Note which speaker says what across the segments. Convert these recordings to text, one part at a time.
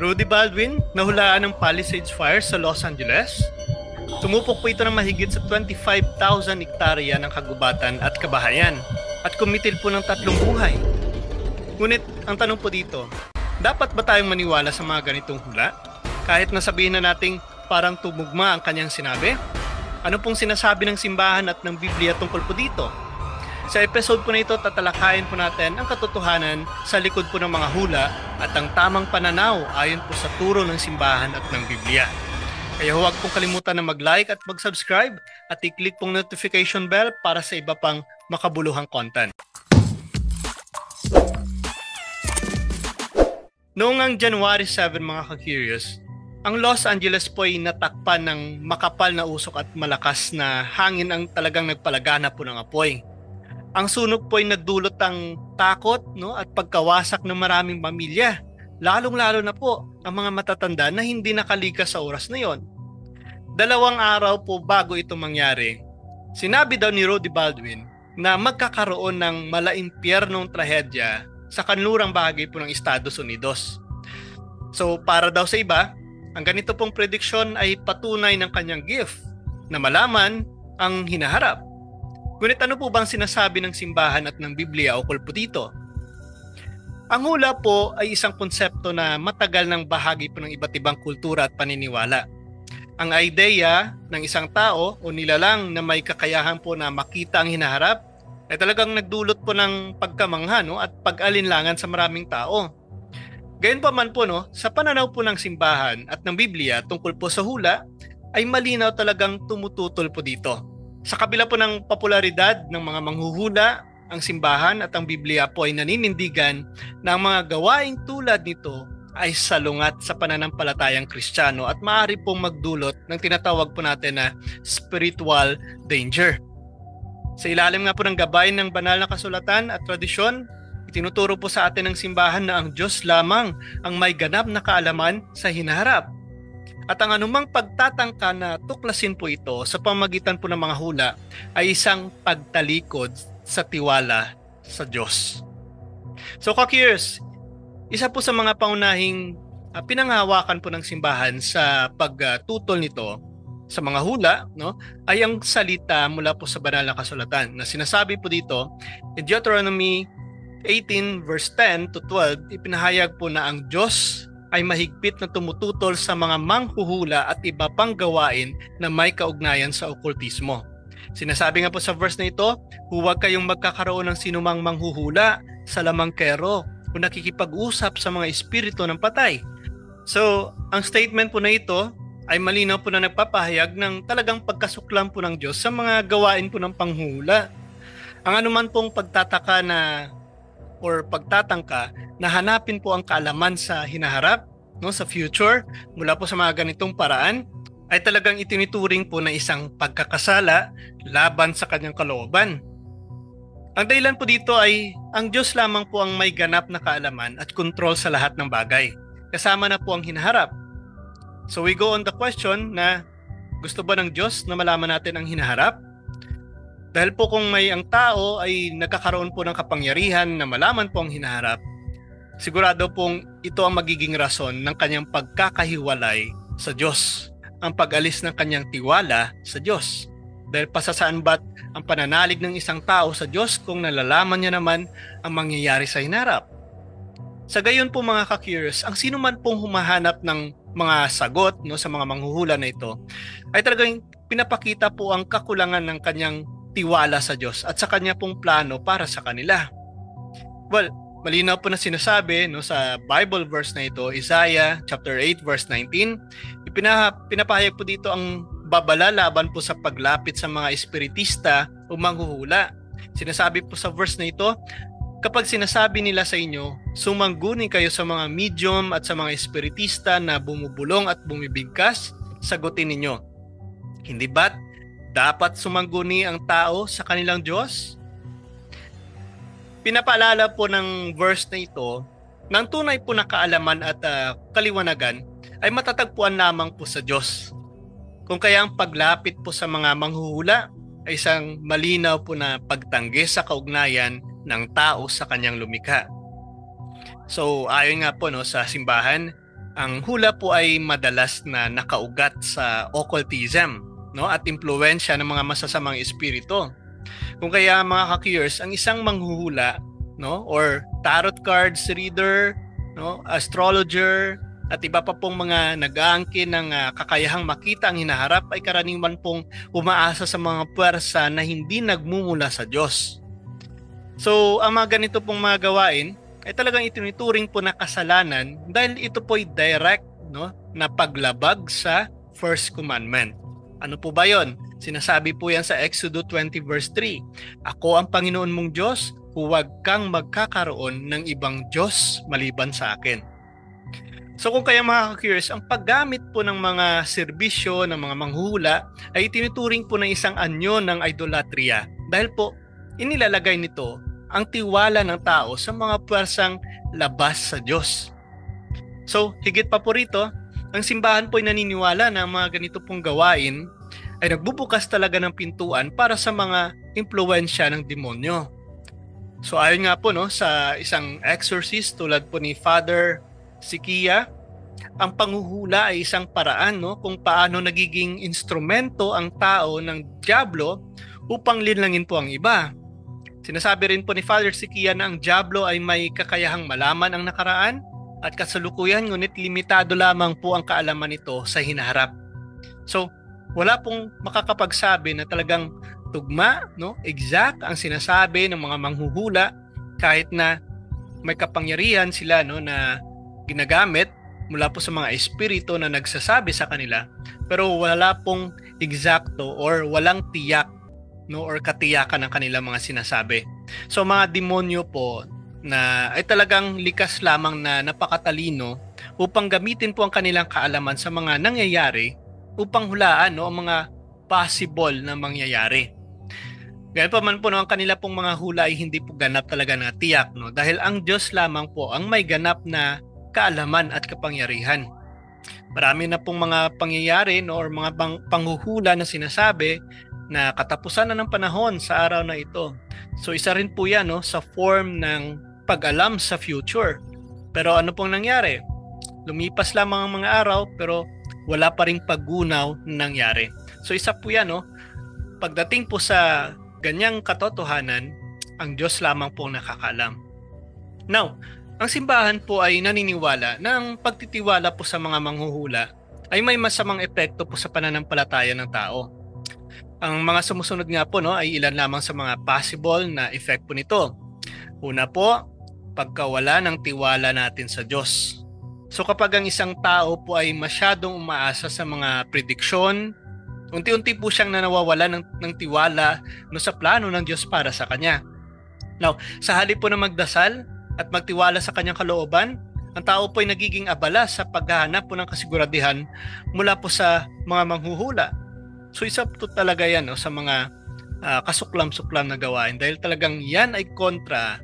Speaker 1: Rudy Baldwin, nahulaan ng Palisades Fire sa Los Angeles. Tumupok po ito ng mahigit sa 25,000 hektarya ng kagubatan at kabahayan at kumitil po ng 3 buhay. Ngunit ang tanong po dito, dapat ba tayong maniwala sa mga ganitong hula? Kahit nasabihin na nating parang tumugma ang kanyang sinabi? Ano pong sinasabi ng simbahan at ng Biblia tungkol po dito? Sa episode po na ito, tatalakayin po natin ang katotohanan sa likod po ng mga hula at ang tamang pananaw ayon po sa turo ng simbahan at ng Biblia. Kaya huwag pong kalimutan na mag-like at mag-subscribe at i-click pong notification bell para sa iba pang makabuluhang content. Noong ang January 7 mga ka-curious, ang Los Angeles po ay natakpan ng makapal na usok at malakas na hangin ang talagang nagpalaganap po ng apoy. Ang sunog po ay nagdulot ng takot at pagkawasak ng maraming pamilya, lalong-lalo na po ang mga matatanda na hindi nakalikas sa oras na yon. 2 araw po bago ito mangyari, sinabi daw ni Rudy Baldwin na magkakaroon ng malaimpyernong trahedya sa kanlurang bahagi po ng Estados Unidos. So para daw sa iba, ang ganito pong prediksyon ay patunay ng kanyang gift na malaman ang hinaharap. Ngunit ano po bang sinasabi ng simbahan at ng Biblia ukol po dito? Ang hula po ay isang konsepto na matagal ng bahagi po ng iba't ibang kultura at paniniwala. Ang ideya ng isang tao o nilalang na may kakayahan po na makita ang hinaharap ay talagang nagdulot po ng pagkamangha at pag-alinlangan sa maraming tao. Gayunpaman po sa pananaw po ng simbahan at ng Biblia tungkol po sa hula ay malinaw talagang tumututol po dito. Sa kabila po ng popularidad ng mga manghuhula, ang simbahan at ang Biblia po ay naninindigan na ang mga gawaing tulad nito ay salungat sa pananampalatayang Kristiyano at maaari pong magdulot ng tinatawag po natin na spiritual danger. Sa ilalim nga po ng gabay ng banal na kasulatan at tradisyon, itinuturo po sa atin ng simbahan na ang Diyos lamang ang may ganap na kaalaman sa hinaharap. At ang anumang pagtatangka na tuklasin po ito sa pamamagitan po ng mga hula ay isang pagtalikod sa tiwala sa Diyos. So ka-curious, isa po sa mga paunahing pinanghahawakan po ng simbahan sa pagtutol nito sa mga hula ay ang salita mula po sa banal na kasulatan na sinasabi po dito in Deuteronomy 18 verse 10 to 12, ipinahayag po na ang Diyos ay mahigpit na tumututol sa mga manghuhula at iba pang gawain na may kaugnayan sa okultismo. Sinasabi nga po sa verse na ito, huwag kayong magkakaroon ng sinumang manghuhula, salamangkero o nakikipag-usap sa mga espiritu ng patay. So, ang statement po na ito ay malinaw po na nagpapahayag ng talagang pagkasuklam po ng Diyos sa mga gawain po ng panghula. Ang anuman pong pagtataka or pagtatangka na hanapin po ang kaalaman sa hinaharap, sa future, mula po sa mga ganitong paraan, ay talagang itinituring po na isang pagkakasala laban sa kanyang kalooban. Ang dahilan po dito ay ang Diyos lamang po ang may ganap na kaalaman at kontrol sa lahat ng bagay. Kasama na po ang hinaharap. So we go on the question na gusto ba ng Diyos na malaman natin ang hinaharap? Dahil po kung may ang tao ay nagkakaroon po ng kapangyarihan na malaman po ang hinaharap, sigurado pong ito ang magiging rason ng kanyang pagkakahiwalay sa Diyos, ang pag-alis ng kanyang tiwala sa Diyos. Dahil pasasaan ba't ang pananalig ng isang tao sa Diyos kung nalalaman niya naman ang mangyayari sa hinaharap? Sa gayon po mga ka-curious, ang sino man pong humahanap ng mga sagot sa mga manghuhula na ito, ay talagang pinapakita po ang kakulangan ng kanyang tiwala sa Diyos at sa kanya pong plano para sa kanila. Well, malinaw po na sinasabi sa Bible verse na ito, Isaiah chapter 8 verse 19, pinapahayag po dito ang babala laban po sa paglapit sa mga espiritista o manghuhula. Sinasabi po sa verse na ito, kapag sinasabi nila sa inyo, sumangguni kayo sa mga medium at sa mga espiritista na bumubulong at bumibigkas, sagutin ninyo, hindi ba't dapat sumangguni ang tao sa kanilang Diyos? Pinapaalala po ng verse na ito ng tunay po na kaalaman at kaliwanagan ay matatagpuan lamang po sa Diyos. Kung kaya ang paglapit po sa mga manghuhula ay isang malinaw po na pagtanggi sa kaugnayan ng tao sa kanyang lumikha. So ayon nga po sa simbahan, Ang hula po ay madalas na nakaugat sa occultism, no, at impluwensya ng mga masasamang espiritu. Kung kaya mga ka-curious, ang isang manghuhula, no, or tarot cards reader, no, astrologer, at iba pa pong mga nag-aangkin ng kakayahang makita ang hinaharap ay karaniwan pong umaasa sa mga puwersa na hindi nagmumula sa Diyos. So, ang mga ganito pong mga gawain ay talagang itinuturing po na kasalanan dahil ito po ay direct, no, na paglabag sa first commandment. Ano po ba yon? Sinasabi po yan sa Exodus 20 verse 3. Ako ang Panginoon mong Diyos, huwag kang magkakaroon ng ibang Diyos maliban sa akin. So kung kaya mga ka-curious, ang paggamit po ng mga serbisyo ng mga manghuhula ay tinuturing po na isang anyo ng idolatria dahil po inilalagay nito ang tiwala ng tao sa mga puwersang labas sa Diyos. So higit pa po rito, ang simbahan po ay naniniwala na ang mga ganito pong gawain ay nagbubukas talaga ng pintuan para sa mga impluwensya ng demonyo. So ayon nga po, no, sa isang exorcist tulad po ni Father Sikia, ang panghuhula ay isang paraan, no, kung paano nagiging instrumento ang tao ng dyablo upang linlangin po ang iba. Sinasabi rin po ni Father Sikia na ang dyablo ay may kakayahang malaman ang nakaraan at kasalukuyan, ngunit limitado lamang po ang kaalaman nito sa hinaharap. So, wala pong makakapagsabi na talagang tugma, no, exact ang sinasabi ng mga manghuhula kahit na may kapangyarihan sila, no, na ginagamit mula po sa mga espiritu na nagsasabi sa kanila, pero wala pong eksakto or walang tiyak, no, or katiyakan ng kanilang mga sinasabi. So mga demonyo po na ay talagang likas lamang na napakatalino upang gamitin po ang kanilang kaalaman sa mga nangyayari upang hulaan, no, ang mga possible na mangyayari. Gaya pa man po, no, ang kanila pong mga hula ay hindi po ganap talaga na tiyak, no, dahil ang Diyos lamang po ang may ganap na kaalaman at kapangyarihan. Marami na pong mga pangyayari, no, or mga panghuhula na sinasabi na katapusan na ng panahon sa araw na ito. So isa rin po yan, no, sa form ng pag-alam sa future. Pero ano pong nangyari? Lumipas lamang ang mga araw pero wala pa ring paggunaw na nangyari. So isa po yan, no, pagdating po sa ganyang katotohanan, ang Diyos lamang po nakakaalam. Now, ang simbahan po ay naniniwala na ang pagtitiwala po sa mga manghuhula ay may masamang epekto po sa pananampalataya ng tao. Ang mga sumusunod nga po, no, ay ilan lamang sa mga possible na effect po nito. Una po, pagkawala ng tiwala natin sa Diyos. So kapag ang isang tao po ay masyadong umaasa sa mga prediksyon, unti-unti po siyang nawawala ng tiwala, no, sa plano ng Diyos para sa kanya. Now, sa halip po na magdasal at magtiwala sa kanyang kalooban, ang tao po ay nagiging abala sa paghahanap po ng kasiguradihan mula po sa mga manghuhula. So isa po talaga yan, no, sa mga kasuklam-suklam na gawain dahil talagang yan ay kontra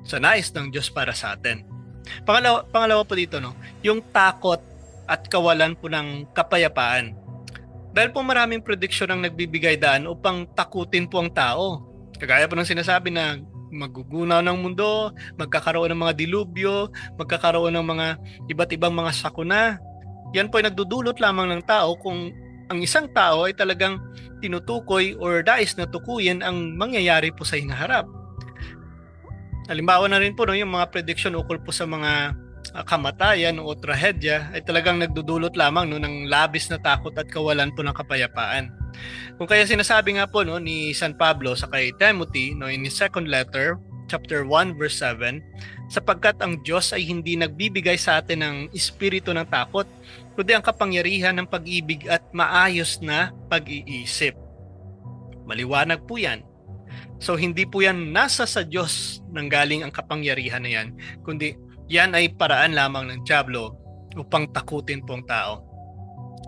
Speaker 1: sa nais ng Diyos para sa atin. Pangalawa po dito, no, yung takot at kawalan po ng kapayapaan. Dahil po maraming prediksyon ang nagbibigay daan upang takutin po ang tao. Kagaya po ng sinasabi na magugunaw ng mundo, magkakaroon ng mga dilubyo, magkakaroon ng mga iba't ibang mga sakuna. Yan po ay nagdudulot lamang ng tao kung ang isang tao ay talagang tinutukoy or dais na tukuyin ang mangyayari po sa hinaharap. Halimbawa na rin po, no, yung mga prediction ukol po sa mga kamatayan o trahedya ay talagang nagdudulot lamang, no, ng labis na takot at kawalan po ng kapayapaan. Kung kaya sinasabi nga po, no, ni San Pablo sa kay Timothy, no, in his second letter, chapter 1 verse 7, sapagkat ang Diyos ay hindi nagbibigay sa atin ng espiritu ng takot, kundi ang kapangyarihan ng pag-ibig at maayos na pag-iisip. Maliwanag po yan. So hindi po yan nasa sa Diyos nanggaling ang kapangyarihan na yan, kundi yan ay paraan lamang ng dyablo upang takutin po ang tao.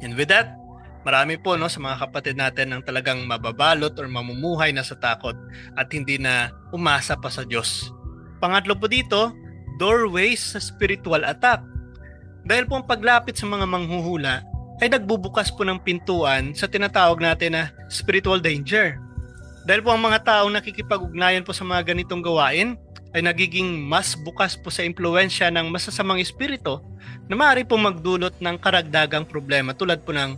Speaker 1: And with that, marami po, no, sa mga kapatid natin ang talagang mababalot or mamumuhay na sa takot at hindi na umasa pa sa Diyos. Pangatlo po dito, doorways sa spiritual attack. Dahil po ang paglapit sa mga manghuhula ay nagbubukas po ng pintuan sa tinatawag natin na spiritual danger. Dahil po ang mga taong nakikipag-ugnayan po sa mga ganitong gawain ay nagiging mas bukas po sa impluwensya ng masasamang espiritu na maaari po magdulot ng karagdagang problema tulad po ng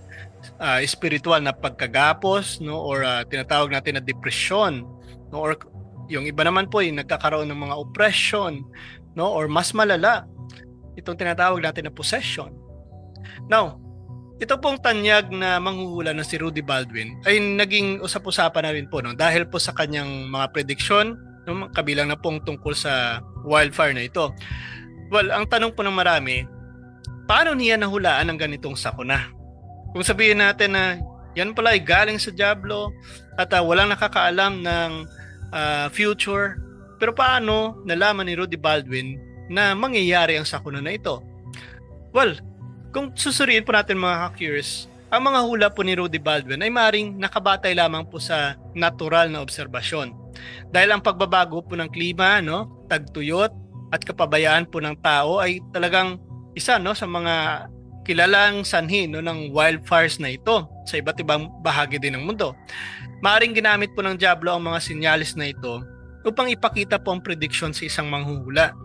Speaker 1: spiritual na pagkagapos, no, or tinatawag natin na depression, no, or yung iba naman po ay nagkakaroon ng mga oppression, no, or mas malala, itong tinatawag natin na possession. Now, ito pong tanyag na manghuhula na si Rudy Baldwin ay naging usap-usapan na rin po, no, dahil po sa kanyang mga prediction, no, kabilang na pong tungkol sa wildfire na ito. Well, ang tanong po ng marami, paano niya nahulaan ang ganitong sakuna? Kung sabihin natin na yan pala ay galing sa diablo at walang nakakaalam ng future, pero paano nalaman ni Rudy Baldwin na mangyayari ang sakuna na ito? Well, kung susuriin po natin mga ka-curious, ang mga hula po ni Rudy Baldwin ay maring nakabatay lamang po sa natural na obserbasyon. Dahil ang pagbabago po ng klima, no, tagtuyot at kapabayaan po ng tao ay talagang isa, no, sa mga kilalang sanhi, no, ng wildfires na ito sa iba't ibang bahagi din ng mundo. Maaring ginamit po ng diablo ang mga sinyalis na ito upang ipakita po ang prediction sa isang manghuhula.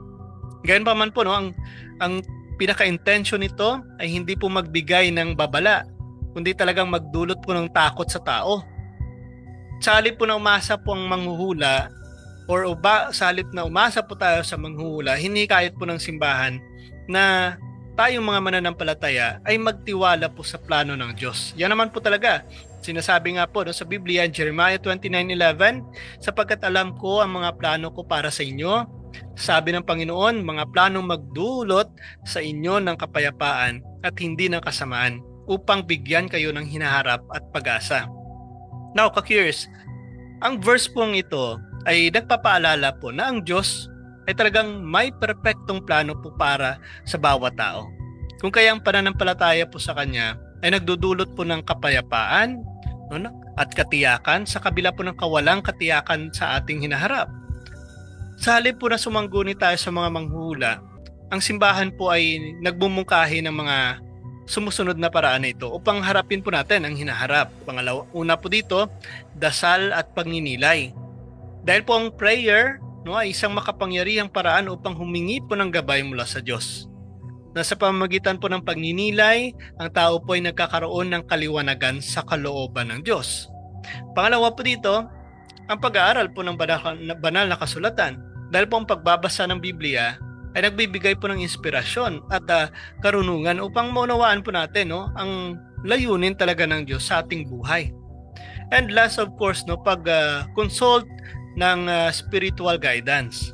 Speaker 1: Gayon pa man po, no, ang pinaka-intention nito ay hindi po magbigay ng babala, kundi talagang magdulot po ng takot sa tao. Sa halip po na umasa po ang manghuhula, sa halip na umasa po tayo sa manghuhula, hinikayat po ng simbahan na tayong mga mananampalataya ay magtiwala po sa plano ng Diyos. Yan naman po talaga. Sinasabi nga po, no, sa Biblia, Jeremiah 29:11, sapagkat alam ko ang mga plano ko para sa inyo, sabi ng Panginoon, mga planong magdulot sa inyo ng kapayapaan at hindi ng kasamaan, upang bigyan kayo ng hinaharap at pag-asa. Now, ka-curious, ang verse pong ito ay nagpapaalala po na ang Diyos ay talagang may perpektong plano po para sa bawat tao. Kung kaya ang pananampalataya po sa Kanya ay nagdudulot po ng kapayapaan, no, at katiyakan sa kabila po ng kawalang katiyakan sa ating hinaharap. Sa halip po na sumangguni tayo sa mga manghuhula, ang simbahan po ay nagbumungkahi ng mga sumusunod na paraan na ito upang harapin po natin ang hinaharap. Una po dito, dasal at pagninilay. Dahil po ang prayer, no, ay isang makapangyarihang paraan upang humingi po ng gabay mula sa Diyos. Na sa pamamagitan po ng pagninilay, ang tao po ay nagkakaroon ng kaliwanagan sa kalooban ng Diyos. Pangalawa po dito, ang pag-aaral po ng banal na kasulatan. Dahil po ang pagbabasa ng Biblia ay nagbibigay po ng inspirasyon at karunungan upang maunawaan po natin, no, ang layunin talaga ng Diyos sa ating buhay. And last, of course, no, pag-consult ng spiritual guidance.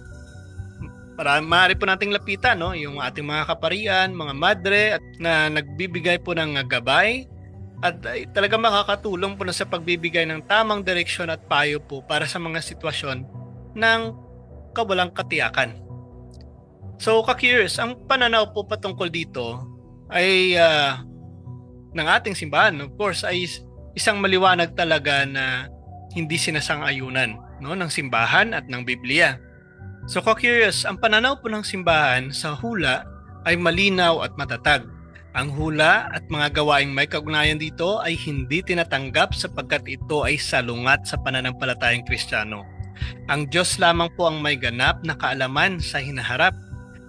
Speaker 1: Para maaari po nating lapitan, no, yung ating mga kaparian, mga madre at na nagbibigay po ng gabay at talaga makakatulong po na sa pagbibigay ng tamang direksyon at payo po para sa mga sitwasyon ng kawalang katiyakan. So, ka-curious, ang pananaw po patungkol dito ay ng ating simbahan, of course, ay isang maliwanag talaga na hindi sinasang-ayunan, no, ng simbahan at ng Biblia. So, ka-curious, ang pananaw po ng simbahan sa hula ay malinaw at matatag. Ang hula at mga gawaing may kaugnayan dito ay hindi tinatanggap sapagkat ito ay salungat sa pananampalatayang Kristiyano. Ang Diyos lamang po ang may ganap na kaalaman sa hinaharap.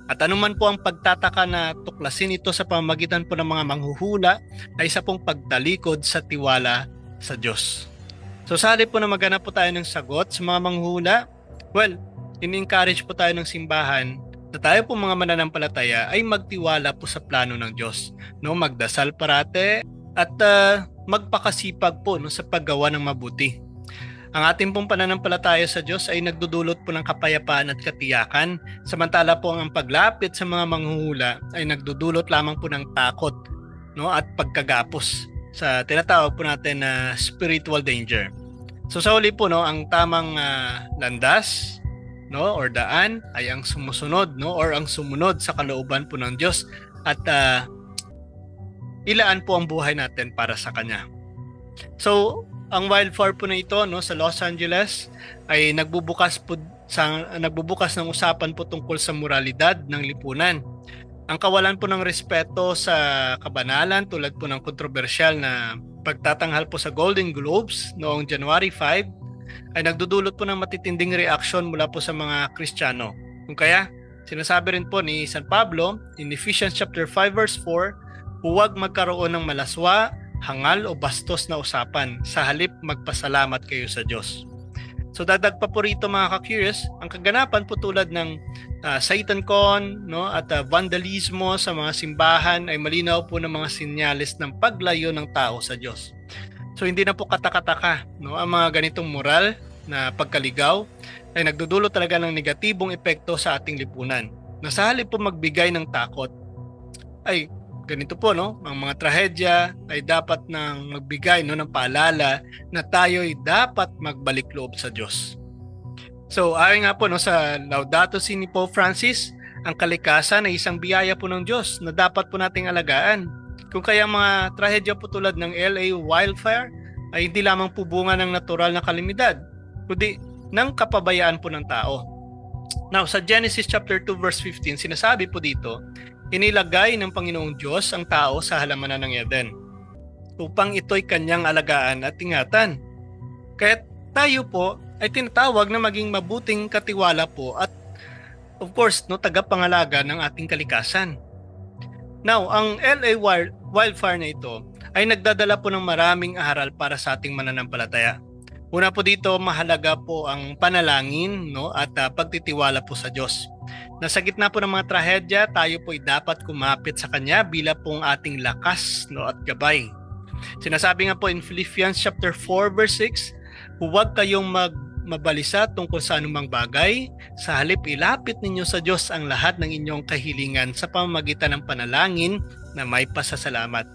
Speaker 1: At anuman po ang pagtataka na tuklasin ito sa pamamagitan po ng mga manghuhula ay isa pong pagtalikod sa tiwala sa Diyos. So sa halip po na maghanap po tayo ng sagot sa mga manghuhula, well, in-encourage po tayo ng simbahan na tayo po mga mananampalataya ay magtiwala po sa plano ng Diyos. No, magdasal parate at magpakasipag po, no, sa paggawa ng mabuti. Ang ating pong pananampalataya sa Diyos ay nagdudulot po ng kapayapaan at katiyakan, samantala po ang paglapit sa mga manghuhula ay nagdudulot lamang po ng takot, no, at pagkagapos sa tinatawag po natin na spiritual danger. So sa huli po, no, ang tamang landas, no, or daan ay ang sumusunod, no, or ang sumunod sa kalooban po ng Diyos at ilaan po ang buhay natin para sa Kanya. So ang wildfire po na ito, no, sa Los Angeles ay nagbubukas ng usapan po tungkol sa moralidad ng lipunan. Ang kawalan po ng respeto sa kabanalan tulad po ng kontrobersyal na pagtatanghal po sa Golden Globes noong January 5 ay nagdudulot po ng matitinding reaksyon mula po sa mga Kristiyano. Kung kaya, sinasabi rin po ni San Pablo in Ephesians chapter 5 verse 4, huwag magkaroon ng malaswa, hangal o bastos na usapan, sa halip magpasalamat kayo sa Diyos. So dagdag pa po rito mga ka-curious, ang kaganapan po tulad ng SatanCon, no, at vandalismo sa mga simbahan ay malinaw po ng mga senyales ng paglayo ng tao sa Diyos. So hindi na po katakataka, no, ang mga ganitong moral na pagkaligaw ay nagdudulot talaga ng negatibong epekto sa ating lipunan. Na sa halip po magbigay ng takot, ay ganito po, no, ang mga trahedya ay dapat nang magbigay, no, ng paalala na tayo ay dapat magbalik loob sa Diyos. So ayon nga po, no, sa Laudato Si ni Pope Francis, ang kalikasan ay isang biyaya po ng Diyos na dapat po nating alagaan. Kung kaya mga trahedya po tulad ng LA wildfire ay hindi lamang po bunga ng natural na kalamidad, kundi ng kapabayaan po ng tao. Now, sa Genesis chapter 2 verse 15, sinasabi po dito, inilagay ng Panginoong Diyos ang tao sa halamanan ng Eden upang ito'y kanyang alagaan at ingatan. Kaya tayo po ay tinatawag na maging mabuting katiwala po at of course, no, tagapangalaga ng ating kalikasan. Now, ang LA wildfire na ito ay nagdadala po ng maraming aral para sa ating mananampalataya. Una po dito, mahalaga po ang panalangin, no, at pagtitiwala po sa Diyos. Nasa gitna po ng mga trahedya, tayo po ay dapat kumapit sa Kanya bilang pong ating lakas, no, at gabay. Sinasabi nga po in Philippians chapter 4 verse 6, huwag kayong mabalisa tungkol sa anumang bagay, sa halip ilapit ninyo sa Diyos ang lahat ng inyong kahilingan sa pamamagitan ng panalangin na may pasasalamat.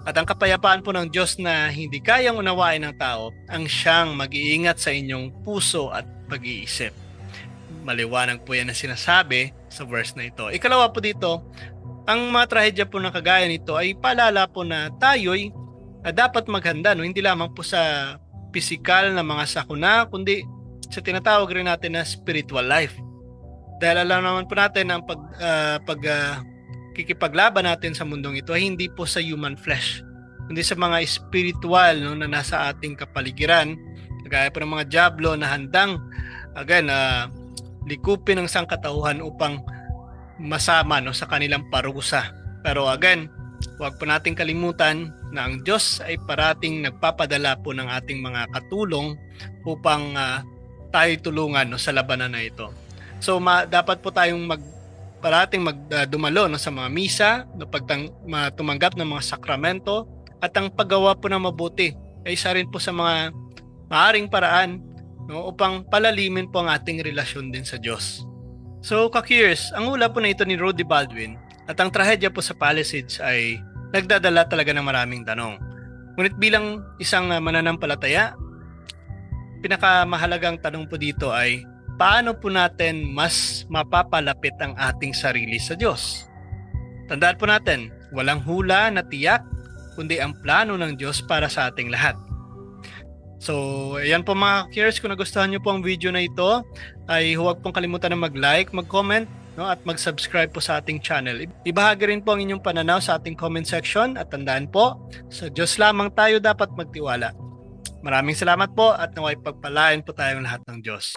Speaker 1: At ang kapayapaan po ng Diyos na hindi kayang unawain ng tao, ang siyang mag-iingat sa inyong puso at pag-iisip. Maliwanag po yan na sinasabi sa verse na ito. Ikalawa po dito, ang mga trahedya po na kagaya nito ay paalala po na tayo'y dapat maghanda, no? Hindi lamang po sa physical na mga sakuna, kundi sa tinatawag rin natin na spiritual life. Dahil alam naman po natin ang kikipaglaban natin sa mundong ito ay hindi po sa human flesh, kundi sa mga spiritual, no, na nasa ating kapaligiran, kagaya po ng mga diablo na handang likupin ang sangkatauhan upang masama, no, sa kanilang parusa. Pero again, huwag po nating kalimutan na ang Diyos ay parating nagpapadala po ng ating mga katulong upang tayo tulungan, no, sa labanan na ito. So dapat po tayong parating dumalo, no, sa mga misa, no, tumanggap ng mga sakramento, at ang paggawa po ng mabuti ay isa rin po sa mga maaring paraan, no, upang palalimin po ang ating relasyon din sa Diyos. So, ka-curious, ang hula po na ito ni Rudy Baldwin at ang trahedya po sa Palisades ay nagdadala talaga ng maraming tanong. Ngunit bilang isang mananampalataya, pinakamahalagang tanong po dito ay, paano po natin mas mapapalapit ang ating sarili sa Diyos? Tandaan po natin, walang hula na tiyak, kundi ang plano ng Diyos para sa ating lahat. So, ayan po mga curious, kung nagustuhan nyo po ang video na ito, ay huwag pong kalimutan na mag-like, mag-comment, no, at mag-subscribe po sa ating channel. Ibahagi rin po ang inyong pananaw sa ating comment section at tandaan po, sa Diyos lamang tayo dapat magtiwala. Maraming salamat po at naway pagpalain po tayong lahat ng Diyos.